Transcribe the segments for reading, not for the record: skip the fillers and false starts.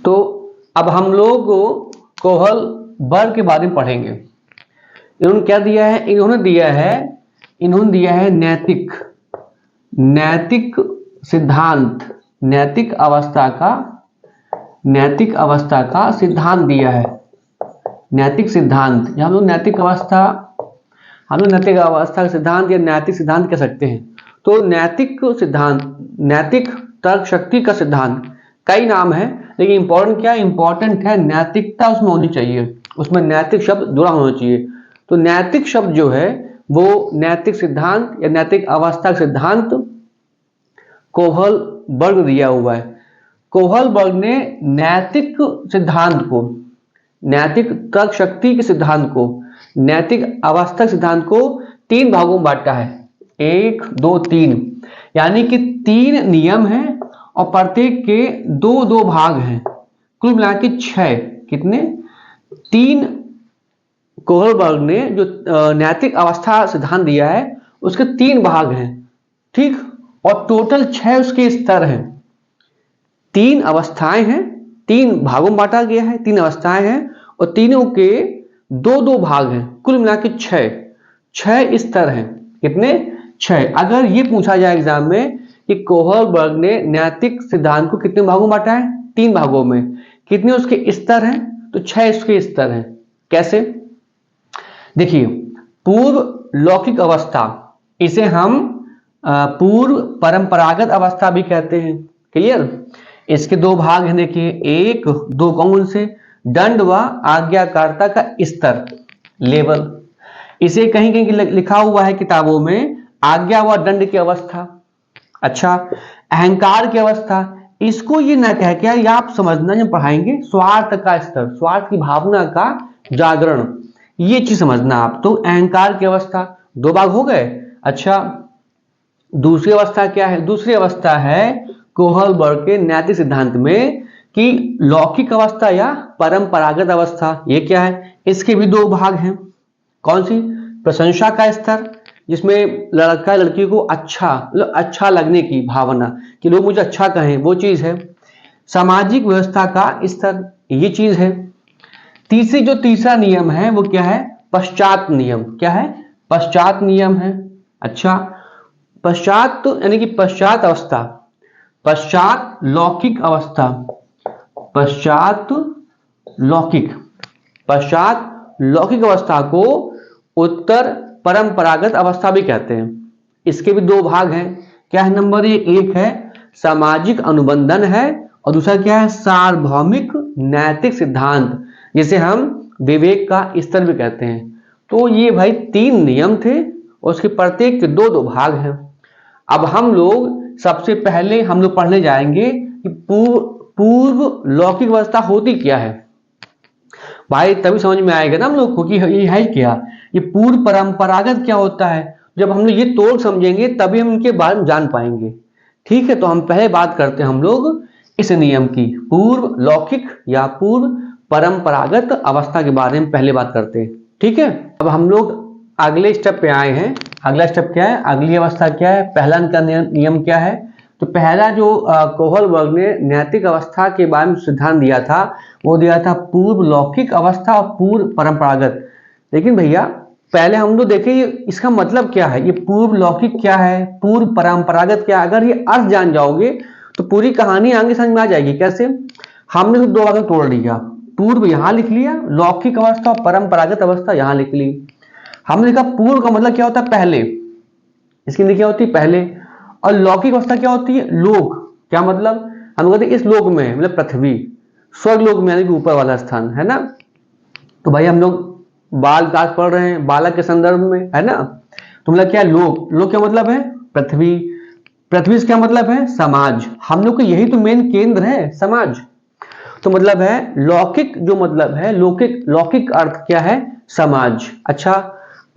तो अब हम लोग कोहल वर्ग के बारे में पढ़ेंगे। इन्होंने क्या दिया है? इन्होंने दिया है नैतिक सिद्धांत, नैतिक अवस्था का सिद्धांत दिया है। नैतिक सिद्धांत, हम लोग नैतिक अवस्था का सिद्धांत या नैतिक सिद्धांत कह सकते हैं। तो नैतिक सिद्धांत, नैतिक तर्क शक्ति का सिद्धांत, कई नाम है, लेकिन इंपॉर्टेंट क्या है? इंपॉर्टेंट है नैतिकता उसमें होनी चाहिए, उसमें नैतिक शब्द जुड़ा होना चाहिए। तो नैतिक शब्द जो है वो नैतिक सिद्धांत या नैतिक अवस्था का सिद्धांत कोहल वर्ग दिया हुआ है। कोहल वर्ग ने नैतिक सिद्धांत को, नैतिक तर्क शक्ति के सिद्धांत को, नैतिक अवस्था सिद्धांत को 3 भागों में बांटा है। 1, 2, 3, यानी कि 3 नियम हैं और प्रत्येक के 2-2 भाग हैं, कुल मिला के 6। कितने? 3 कोहल वर्ग ने जो नैतिक अवस्था सिद्धांत दिया है उसके 3 भाग हैं, ठीक, और टोटल 6 उसके स्तर हैं। 3 अवस्थाएं हैं, 3 भागों में बांटा गया है, 3 अवस्थाएं हैं और तीनों के 2-2 भाग हैं, कुल मिला के 6 स्तर हैं। कितने? 6। अगर ये पूछा जाए एग्जाम में कि कोहल वर्ग ने नैतिक सिद्धांत को कितने भागों में बांटा है? 3 भागों में। कितने उसके स्तर हैं? तो 6 उसके स्तर हैं। कैसे? देखिए, पूर्व लौकिक अवस्था, इसे हम पूर्व परंपरागत अवस्था भी कहते हैं। क्लियर? इसके 2 भाग हैं, देखिए, 1, 2 कौन से? दंड व आज्ञाकारिता का स्तर, लेवल। इसे कहीं कहीं लिखा हुआ है किताबों में आज्ञा व दंड की अवस्था। अच्छा, अहंकार की अवस्था, इसको ये ना कह के यार आप समझना, जब पढ़ाएंगे, स्वार्थ का स्तर, स्वार्थ की भावना का जागरण, ये चीज समझना आप। तो अहंकार की अवस्था 2 भाग हो गए। अच्छा, दूसरी अवस्था क्या है? दूसरी अवस्था है कोहल वर्ग के नैतिक सिद्धांत में कि लौकिक अवस्था या परंपरागत अवस्था। ये क्या है? इसके भी 2 भाग हैं। कौन सी? प्रशंसा का स्तर, जिसमें लड़का लड़की को अच्छा लगने की भावना, कि लोग मुझे अच्छा कहें, वो चीज है। सामाजिक व्यवस्था का स्तर, ये चीज है। तीसरा नियम है वो क्या है? पश्चात नियम। क्या है? पश्चात नियम है। अच्छा, पश्चात तो यानी कि पश्चात अवस्था, पश्चात लौकिक अवस्था, पश्चात लौकिक अवस्था को उत्तर परंपरागत अवस्था भी कहते हैं। इसके भी 2 भाग हैं। क्या है? नंबर 1 है सामाजिक अनुबंधन है, और दूसरा क्या है? सार्वभौमिक नैतिक सिद्धांत, जिसे हम विवेक का स्तर भी कहते हैं। तो ये भाई 3 नियम थे और उसके प्रत्येक के 2-2 भाग हैं। अब हम लोग सबसे पहले हम लोग पढ़ने जाएंगे कि पूर्व लौकिक अवस्था होती क्या है। भाई तभी समझ में आएगा ना हम लोग को कि ये है क्या, ये पूर्व परंपरागत क्या होता है। जब हम लोग ये तोड़ समझेंगे तभी हम इनके बारे में जान पाएंगे। ठीक है, तो हम पहले बात करते हैं हम लोग इस नियम की, पूर्व लौकिक या पूर्व परंपरागत अवस्था के बारे में पहले बात करते हैं। ठीक है, अब हम लोग अगले स्टेप पे आए हैं। अगला स्टेप क्या है? अगली अवस्था क्या है? पहला इनका नियम क्या है? तो पहला जो कोहल वर्ग ने नैतिक अवस्था के बारे में सिद्धांत दिया था, वो दिया था पूर्व लौकिक अवस्था और पूर्व परंपरागत। लेकिन भैया पहले हम लोग देखें इसका मतलब क्या है, ये पूर्व लौकिक क्या है, पूर्व परंपरागत क्या है। अगर ये अर्थ जान जाओगे तो पूरी कहानी आगे समझ में आ जाएगी। कैसे? हमने तो 2 भाग में तोड़ लिया, पूर्व यहां लिख लिया, लौकिक अवस्था और परंपरागत अवस्था यहां लिख ली। हमने देखा पूर्व का मतलब क्या होता है? पहले। इसकी क्या होती है? पहले। और लौकिक अवस्था क्या होती है? लोक। क्या मतलब? हम कहते हैं इस लोक में, मतलब पृथ्वी, स्वर्ग लोक में, यानी कि ऊपर वाला स्थान है ना। तो भाई हम लोग बाल विकास पढ़ रहे हैं, बालक के संदर्भ में, है ना। तो मतलब क्या? लोक। लोक क्या मतलब है? पृथ्वी। पृथ्वी से क्या मतलब है? समाज। हम लोग का यही तो मेन केंद्र है, समाज। तो मतलब है लौकिक, जो मतलब है लौकिक अर्थ क्या है? समाज। अच्छा,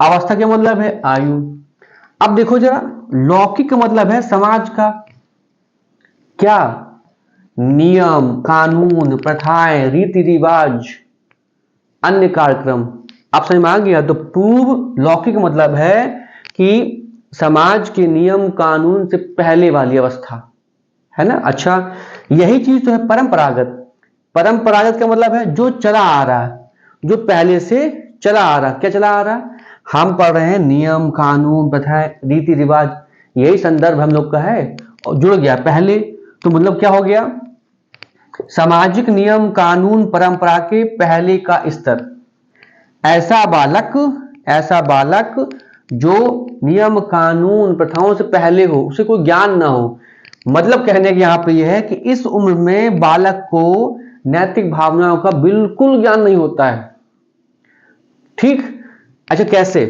अवस्था क्या मतलब है? आयु। अब देखो जरा, लौकिक का मतलब है समाज का क्या? नियम, कानून, प्रथाएं, रीति रिवाज, अन्य कार्यक्रम। आप समझ में आ गया? तो पूर्व लौकिक मतलब है कि समाज के नियम कानून से पहले वाली अवस्था, है ना। अच्छा, यही चीज तो है परंपरागत। परंपरागत का मतलब है जो चला आ रहा है, जो पहले से चला आ रहा। क्या चला आ रहा? हम पढ़ रहे हैं नियम कानून प्रथाएं रीति रिवाज, यही संदर्भ हम लोग का है और जुड़ गया पहले। तो मतलब क्या हो गया? सामाजिक नियम कानून परंपरा के पहले का स्तर। ऐसा बालक जो नियम कानून प्रथाओं से पहले हो, उसे कोई ज्ञान ना हो। मतलब कहने के यहाँ पे यह है कि इस उम्र में बालक को नैतिक भावनाओं का बिल्कुल ज्ञान नहीं होता है। ठीक। अच्छा कैसे?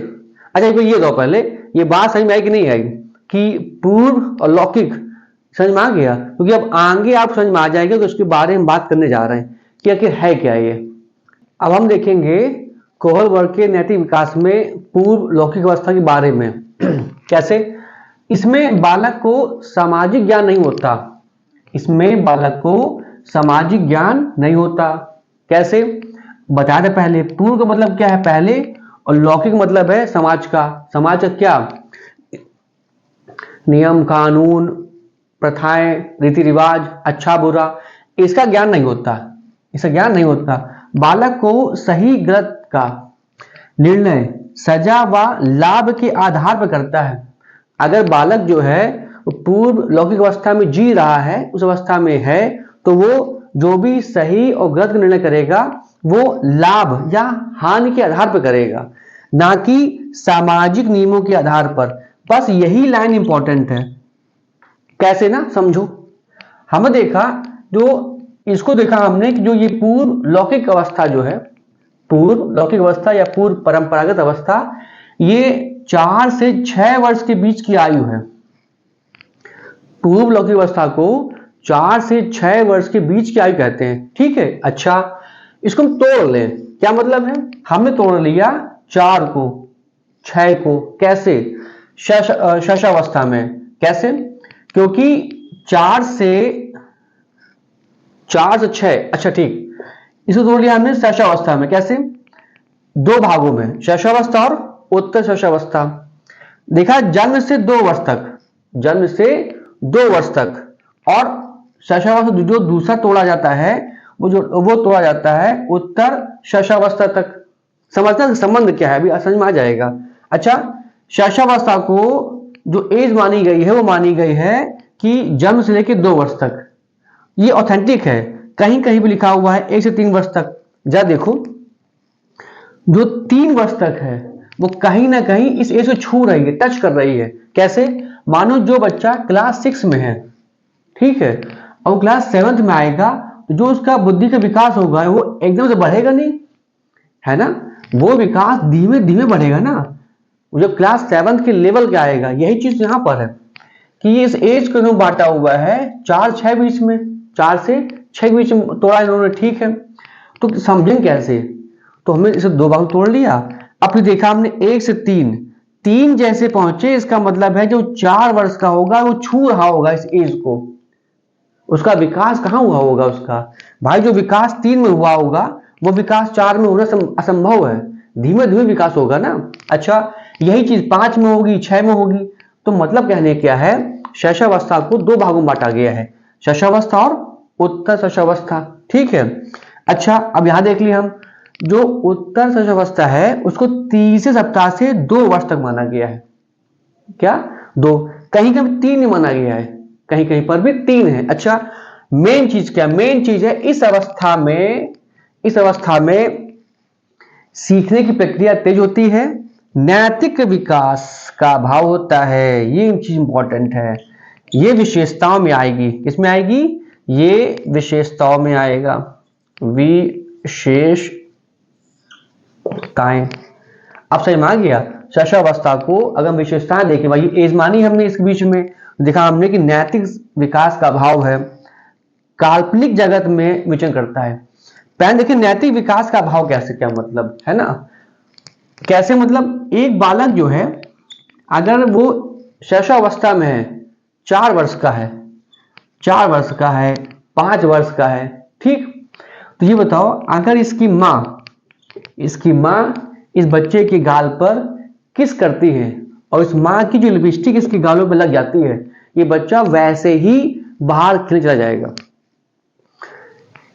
अच्छा ये दो पहले, ये बात समझ में आई कि नहीं आई कि पूर्व और लौकिक समझ में आ गया? क्योंकि अब आगे आप समझ में आ जाएगा कि उसके बारे में बात करने जा रहे हैं कि आखिर है क्या ये। अब हम देखेंगे कोहल वर्ग के नैतिक विकास में पूर्व लौकिक अवस्था के बारे में। कैसे? इसमें बालक को सामाजिक ज्ञान नहीं होता। इसमें बालक को सामाजिक ज्ञान नहीं होता। कैसे? बता दे पहले। पूर्व का मतलब क्या है? पहले। और लौकिक मतलब है समाज का। समाज का क्या? नियम कानून प्रथाएं रीति रिवाज अच्छा बुरा, इसका ज्ञान नहीं होता। इसका ज्ञान नहीं होता। बालक को सही गलत का निर्णय सजा व लाभ के आधार पर करता है। अगर बालक जो है पूर्व लौकिक अवस्था में जी रहा है, उस अवस्था में है, तो वो जो भी सही और गलत का निर्णय करेगा वो लाभ या हानि के आधार पर करेगा, ना कि सामाजिक नियमों के आधार पर। बस यही लाइन इंपॉर्टेंट है। कैसे ना समझो। हमने देखा इसको देखा हमने कि जो ये पूर्व लौकिक अवस्था जो है, पूर्व लौकिक अवस्था या पूर्व परंपरागत अवस्था, ये 4 से 6 वर्ष के बीच की आयु है। पूर्व लौकिक अवस्था को 4 से 6 वर्ष के बीच की आयु कहते हैं। ठीक है। अच्छा इसको हम तोड़ लें। क्या मतलब है? हमने तोड़ लिया 4 को 6 को। कैसे? शैशवावस्था में। कैसे? क्योंकि 4 से 6। अच्छा ठीक, इसको तोड़ लिया हमने शैशवावस्था में। कैसे? 2 भागों में, शैशवावस्था और उत्तर शैशवावस्था। देखा जन्म से 2 वर्ष तक, जन्म से 2 वर्ष तक। और शैशवावस्था जो दूसरा तोड़ा जाता है वो तोड़ा जाता है उत्तर शैशवावस्था तक। समझना संबंध क्या है अभी समझ में आ जाएगा। अच्छा शैशवावस्था को जो एज मानी गई है वो मानी गई है कि जन्म से लेकर 2 वर्ष तक। ये ऑथेंटिक है। कहीं कहीं भी लिखा हुआ है 1 से 3 वर्ष तक। जा देखो जो 3 वर्ष तक है वो कहीं ना कहीं इस एज को छू रही है, टच कर रही है। कैसे? मानो जो बच्चा क्लास 6 में है, ठीक है, और क्लास 7th में आएगा, तो जो उसका बुद्धि का विकास होगा वो एकदम से बढ़ेगा नहीं, है ना। वो विकास धीमे धीमे बढ़ेगा ना। जब क्लास 7th के लेवल का आएगा, यही चीज यहां पर है कि ये इस एज को बांटा हुआ है 4-6 बीच में, 4 से 6 बीच में तोड़ा इन्होंने। ठीक है, तो समझें कैसे? तो हमने इसे 2 भाग तोड़ लिया। अब फिर देखा हमने 1 से 3 जैसे पहुंचे, इसका मतलब है जो 4 वर्ष का होगा वो छू रहा होगा इस एज को। उसका विकास कहां हुआ होगा उसका? भाई जो विकास 3 में हुआ होगा वो विकास 4 में होना असंभव है। धीमे धीमे विकास होगा ना। अच्छा यही चीज 5 में होगी, 6 में होगी। तो मतलब कहने क्या है, शैशवावस्था को 2 भागों में बांटा गया है, शैशवावस्था और उत्तर शैशवावस्था। ठीक है। अच्छा अब यहां देख लिए हम, जो उत्तर शैशवावस्था है उसको तीसरे सप्ताह से 2 वर्ष तक माना गया है। क्या? 2, कहीं कहीं 3 माना गया है, कहीं कहीं पर भी 3 है। अच्छा मेन चीज क्या? मेन चीज है इस अवस्था में सीखने की प्रक्रिया तेज होती है, नैतिक विकास का भाव होता है। ये चीज इंपॉर्टेंट है। ये विशेषताओं में आएगी। किसमें आएगी? ये विशेषताओं में आएगा। विशेषताएं। अब समझ में आ गया। शैशवावस्था को अगर हम विशेषताएं देखें, भाई एज मानी हमने इसके बीच में, देखा हमने कि नैतिक विकास का भाव है, काल्पनिक जगत में विचरण करता है। पहले देखिए नैतिक विकास का भाव कैसे, क्या मतलब है ना। कैसे मतलब? एक बालक जो है अगर वो शैशवावस्था में है, 4 वर्ष का है, 4 वर्ष का है, 5 वर्ष का है, ठीक, तो ये बताओ अगर इसकी माँ इस बच्चे के गाल पर किस करती है और इस माँ की जो लिपस्टिक इसके गालों पर लग जाती है, ये बच्चा वैसे ही बाहर खेलने चला जाएगा।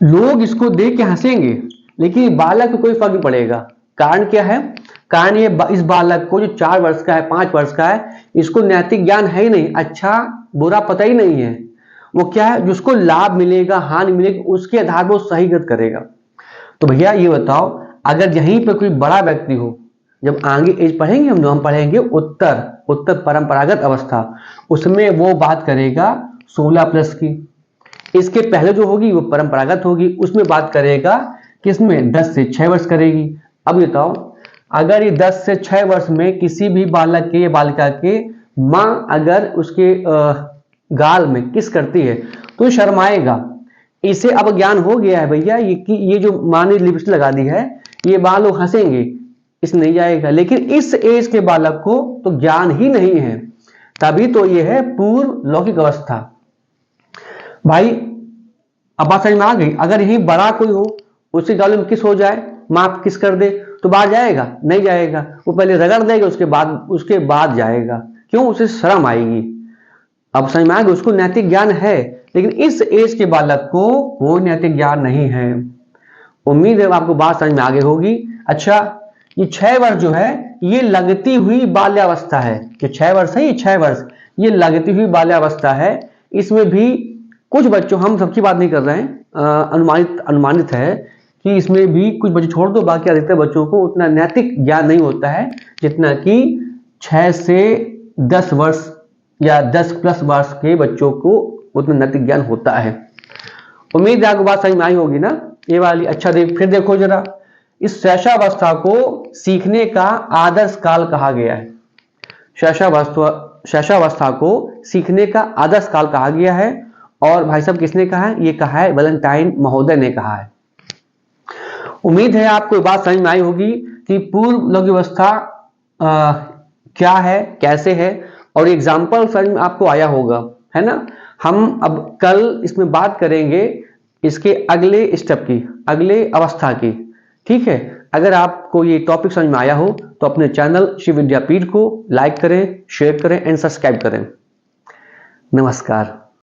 लोग इसको देख के हंसेंगे, लेकिन बालक को कोई फर्क नहीं पड़ेगा। कारण क्या है? कारण ये इस बालक को जो 4 वर्ष का है, 5 वर्ष का है, इसको नैतिक ज्ञान है ही नहीं, अच्छा बुरा पता ही नहीं है। वो क्या है, जिसको लाभ मिलेगा, हानि मिलेगी, उसके आधार पर वो सही गलत करेगा। तो भैया ये बताओ, अगर यहीं पर कोई बड़ा व्यक्ति हो, जब आगे एज पढ़ेंगे हम पढ़ेंगे उत्तर परंपरागत अवस्था, उसमें वो बात करेगा 16+ की। इसके पहले जो होगी वो परंपरागत होगी, उसमें बात करेगा किसमें 10 से 6 वर्ष करेगी। अब बताओ, अगर ये 10 से 6 वर्ष में किसी भी बालक के या बालिका के माँ अगर उसके गाल में किस करती है तो शर्माएगा। इसे अब ज्ञान हो गया है भैया, ये जो माँ ने लिपस्टिक लगा दी है, ये बाल लोग हंसेंगे, इस नहीं जाएगा। लेकिन इस एज के बालक को तो ज्ञान ही नहीं है, तभी तो ये है पूर्व लौकिक अवस्था। भाई अब बात समझ में आ गई? अगर यही बड़ा कोई हो, उसके गाल में किस हो जाए, माँ किस कर दे, तो बाहर जाएगा? नहीं जाएगा, वो पहले रगड़ देगा, उसके बाद जाएगा। क्यों? उसे शर्म आएगी। अब समझ में आ गई? उसको नैतिक ज्ञान है, लेकिन इस एज के बालक को कोई नैतिक ज्ञान नहीं है। उम्मीद है आपको बात समझ में आ गई होगी। अच्छा, ये 6 वर्ष जो है ये लगती हुई बाल्यावस्था है। जो 6 वर्ष है, ये 6 वर्ष ये लगती हुई बाल्यावस्था है। इसमें भी कुछ बच्चों, हम सबकी बात नहीं कर रहे हैं, अनुमानित है कि इसमें भी कुछ बच्चे छोड़ दो, बाकी अधिकतर बच्चों को उतना नैतिक ज्ञान नहीं होता है जितना कि 6 से 10 वर्ष या 10+ वर्ष के बच्चों को उतना नैतिक ज्ञान होता है। उम्मीद है आपको बात समझ में आई होगी ना ये वाली। अच्छा फिर देखो जरा, इस शैशवावस्था को सीखने का आदर्श काल कहा गया है। शैशवावस्था को सीखने का आदर्श काल कहा गया है। और भाई साहब किसने कहा है? ये कहा है वैलेंटाइन महोदय ने कहा है। उम्मीद है आपको बात समझ में आई होगी कि पूर्व लौकिक अवस्था क्या है, कैसे है, और एग्जाम्पल समझ में आपको आया होगा, है ना। हम अब कल इसमें बात करेंगे इसके अगले स्टेप की, अगले अवस्था की। ठीक है, अगर आपको ये टॉपिक समझ में आया हो तो अपने चैनल शिव विद्यापीठ को लाइक करें, शेयर करें एंड सब्सक्राइब करें। नमस्कार।